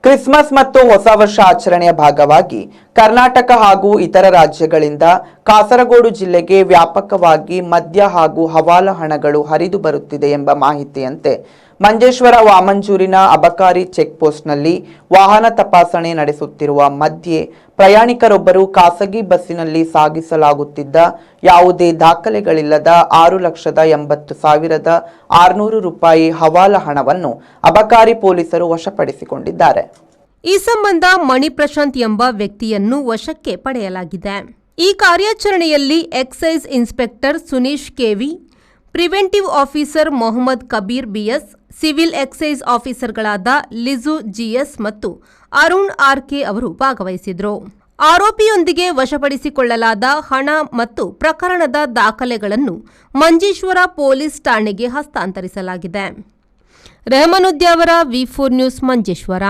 Christmas ಮತ್ತು ಹೊಸ ವರ್ಷ ಆಚರಣೆಯ ಭಾಗವಾಗಿ ಕರ್ನಾಟಕ ಹಾಗೂ ಇತರ ರಾಜ್ಯಗಳಿಂದ ಕಾಸರಗೋಡು ಜಿಲ್ಲೆಗೆ ವ್ಯಾಪಕವಾಗಿ ಮದ್ಯ ಹಾಗೂ ಹವಾಲಾ ಹಣಗಳು ಹರಿದು ಬರುತ್ತಿದೆ ಎಂಬ ಮಾಹಿತಿಯಂತೆ ಮಂಜೇಶ್ವರ ವಾಮಂಜೂರಿನ ಅಬಕಾರಿ ಚೆಕ್ ಪೋಸ್ಟ್ನಲ್ಲಿ ವಾಹನ ತಪಾಸಣೆ ನಡೆಸುತ್ತಿರುವ ಮಧ್ಯೆ ಪ್ರಯಾಣಿಕರೊಬ್ಬರು ಖಾಸಗಿ ಬಸ್ಸಿನಲ್ಲಿ ಸಾಗಿಸಲಾಗುತ್ತಿದ್ದ ಯಾವುದೇ ದಾಖಲೆಗಳಿಲ್ಲದ 6,80,600 ರೂಪಾಯಿ ಹವಾಲಾ ಹಣವನ್ನು ಅಬಕಾರಿ ಪೊಲೀಸರು ವಶಪಡಿಸಿಕೊಂಡಿದ್ದಾರೆ. ಈ ಸಂಬಂಧ ಮಣಿಪ್ರಶಾಂತ್ ಎಂಬ ವ್ಯಕ್ತಿಯನ್ನು ವಶಕ್ಕೆ ಪಡೆಯಲಾಗಿದೆ. ಈ ಕಾರ್ಯಾಚರಣೆಯಲ್ಲಿ excise inspector Sunish KV, preventive officer Mohammed Kabir BS, civil excise ಆಫೀಸರ್ಗಳಾದ ಲಿಜು ಜಿಎಸ್ ಮತ್ತು ಅರುಣ್ ಆರ್ಕೆ ಅವರು ಭಾಗವಹಿಸಿದರು. ಆರೋಪಿಯೊಂದಿಗೆ ವಶಪಡಿಸಿಕೊಳ್ಳಲಾದ ಹಣ ಮತ್ತು ಪ್ರಕರಣದ ದಾಖಲೆಗಳನ್ನು ಮಂಜೇಶ್ವರ ಪೊಲೀಸ್ ಠಾಣೆಗೆ ಹಸ್ತಾಂತರಿಸಲಾಗಿದೆ. ರೆಹಮಾನುದ್ಯಾವರ ವಿ4 ನ್ಯೂಸ್ ಮಂಜೇಶ್ವರ.